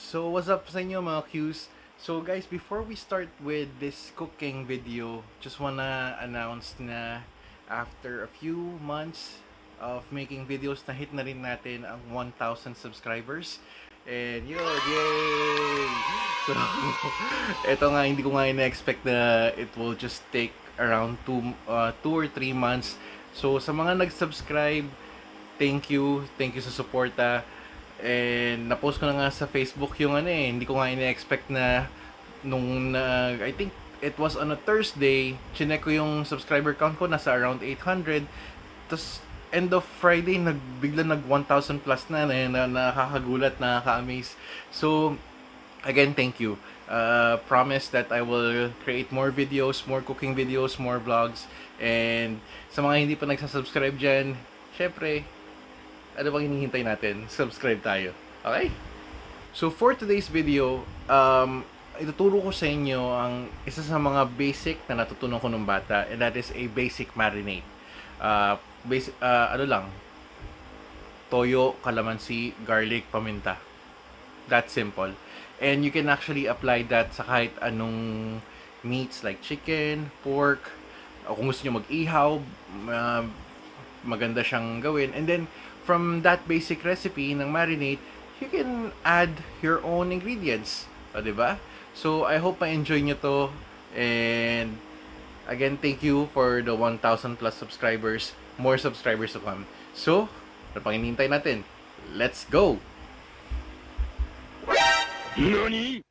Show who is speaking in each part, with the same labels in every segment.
Speaker 1: So, what's up sa inyo mga Qs? So guys, before we start with this cooking video, just wanna announce na after a few months of making videos, na hit na rin natin ang 1,000 subscribers. And yun, yay! So, eto nga, hindi ko nga ina-expect na it will just take around 2 or 3 months. So, sa mga nag-subscribe, thank you sa suporta. And na-post ko na nga sa Facebook yung hindi ko nga ina-expect na I think it was on a Thursday, chinek ko yung subscriber count ko, nasa around 800. Tapos end of Friday, bigla nag 1,000 plus na nakakagulat, nakaka-amaze. So, again, thank you. Promise that I will create more videos, more cooking videos, more vlogs. And sa mga hindi pa nagsasubscribe dyan, syempre, ano bang hinihintay natin? Subscribe tayo. Okay? So, for today's video, ituturo ko sa inyo ang isa sa mga basic na natutunan ko nung bata, and that is a basic marinade. Ano lang, toyo, kalamansi, garlic, paminta. That simple. And you can actually apply that sa kahit anong meats like chicken, pork, o kung gusto nyo mag-ihaw, maganda siyang gawin. And then, from that basic recipe ng marinade, you can add your own ingredients. O, diba? So, I hope ma-enjoy nyo to. And, again, thank you for the 1,000 plus subscribers. More subscribers to come. So, ano pang hinihintay natin? Let's go!
Speaker 2: NANI?!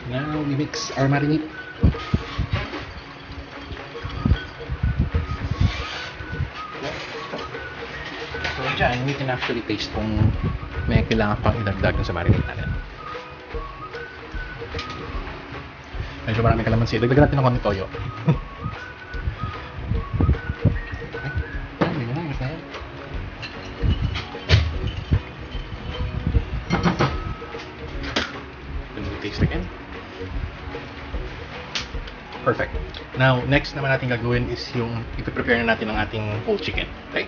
Speaker 1: Now we mix our marinade. So dyan, we can actually taste kung may kailangan pang idagdag sa marinade natin. Medyo marami kalamansi. Dagdagan natin ng konti toyo. Then we taste again. Perfect. Now, next naman natin gagawin is yung ipiprepare na natin ang ating whole chicken. Okay?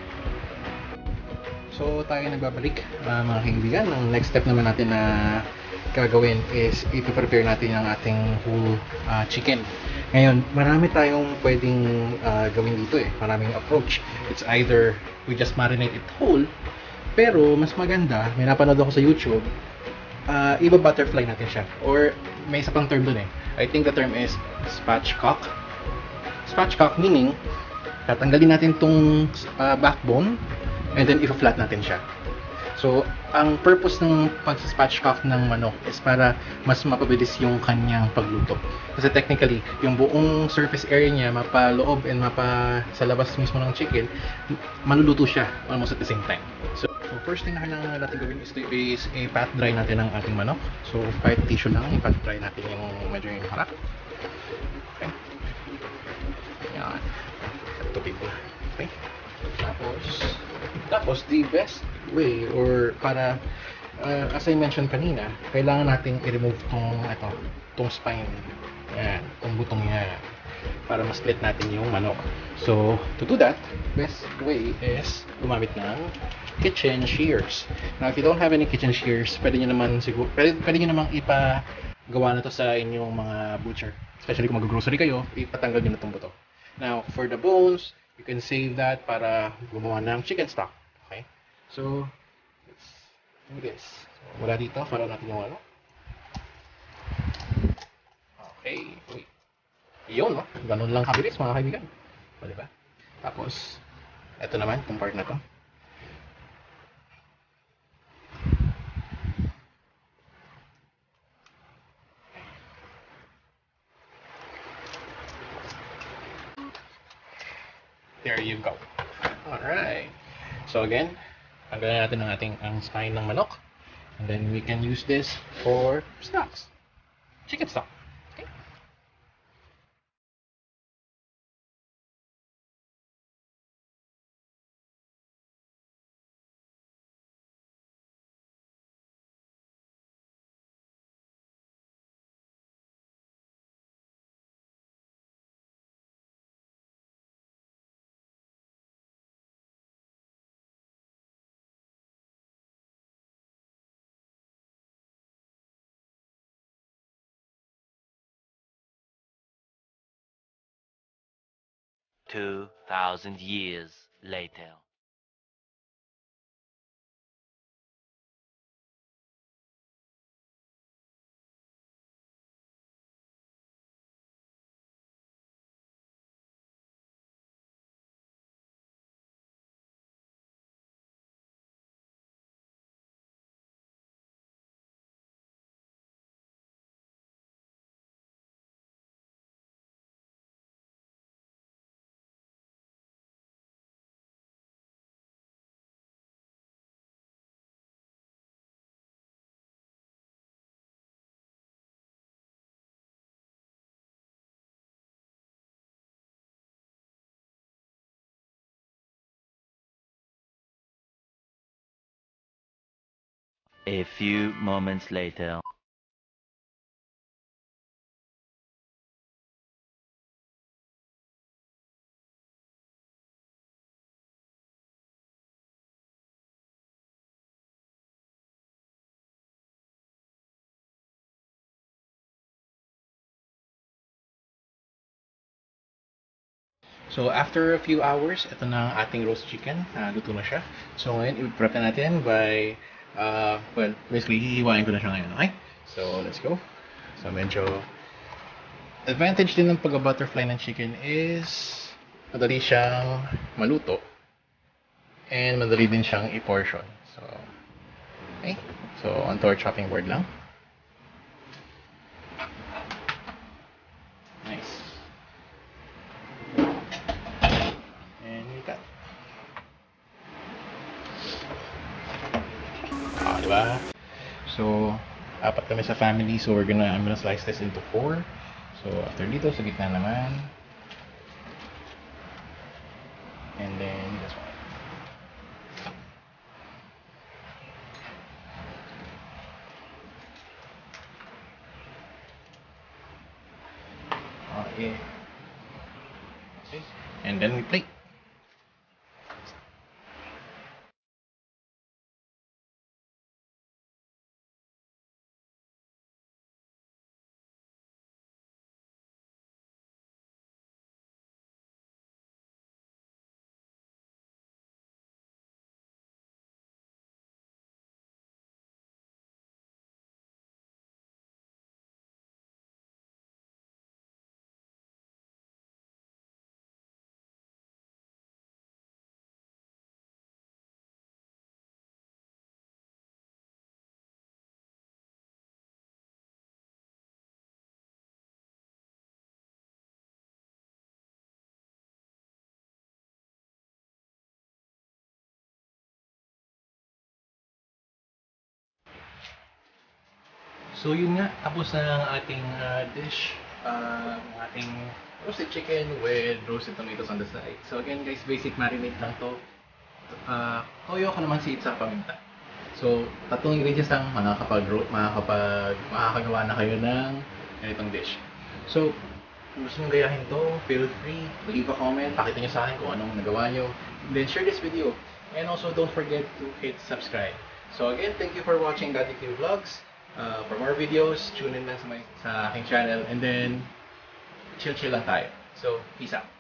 Speaker 1: So, tayo nagbabalik, mga kaibigan. Ang next step naman natin na gagawin is ipiprepare natin ang ating whole chicken. Ngayon, marami tayong pwedeng gawin dito eh. Maraming approach. It's either we just marinate it whole, pero mas maganda, may napanood ako sa YouTube, iba-butterfly natin siya. Or may isa pang term dun eh. I think the term is spatchcock. Spatchcock meaning, tatanggalin natin tong backbone and then ipa-flat natin siya. So, ang purpose ng pag-spatchcock ng manok is para mas mapabilis yung kanyang pagluto. Kasi technically, yung buong surface area niya, mapaloob and sa labas mismo ng chicken, maluluto siya almost at the same time. So first thing na kailangan natin gawin is i-pat dry natin ang ating manok. So, kahit tissue lang, i-pat dry natin yung medyo yung harap. Okay. Yan. Tubig na. Okay. Tapos, the best way or para as I mentioned kanina, kailangan nating i-remove tong spine. Yan, tong butong yan para ma-split natin yung manok. So, to do that, best way is gumamit ng kitchen shears. Now, if you don't have any kitchen shears, pwede nyo naman ipagawa na to sa inyong mga butcher. Especially kung mag-grocery kayo, ipatanggal nyo na itong buto. Now, for the bones, you can save that para gumawa ng chicken stock. Okay? So, let's do this. So, wala dito, para natin yung ano. Okay, wait. Yun, no? Ganun lang kabilis, mga kaibigan. O, diba? Tapos, eto naman, itong part na to. There you go. Alright. So again, tanggalin natin ang spine ng manok. And then we can use this for stocks. Chicken stock. Okay.
Speaker 2: Two thousand years later. A few moments later.
Speaker 1: So after a few hours, ito na ang ating roast chicken. Luto na siya. So ngayon, i-prep na natin by, well, basically, hihiwain ko na siya ngayon, okay? So let's go. So medyo, advantage din ng pag-butterfly ng chicken is, madali siyang maluto. And madali din siyang i-portion. So, okay. So, onto our chopping board lang. Nice. And we got. Diba? So, apat kami sa family. So, I'm gonna slice this into 4. So, after dito, sa gitna naman. And then, this one. Okay. And then we plate. So yun nga, tapos na ang ating dish. Ang ating roasted chicken with roasted tomatoes on the side. So again guys, basic marinade lang to. Toyo ko naman seeds sa paminta. So, tatlong ingredients lang makakagawa na kayo ng ganitong dish. So, kung gusto nyo gayahin to, feel free, leave a comment, pakita nyo sa akin kung anong nagawa nyo. Then share this video. And also don't forget to hit subscribe. So again, thank you for watching Daddy Q Vlogs. For more videos, tune in lang sa aking channel. And then, chill lang tayo. So, peace out.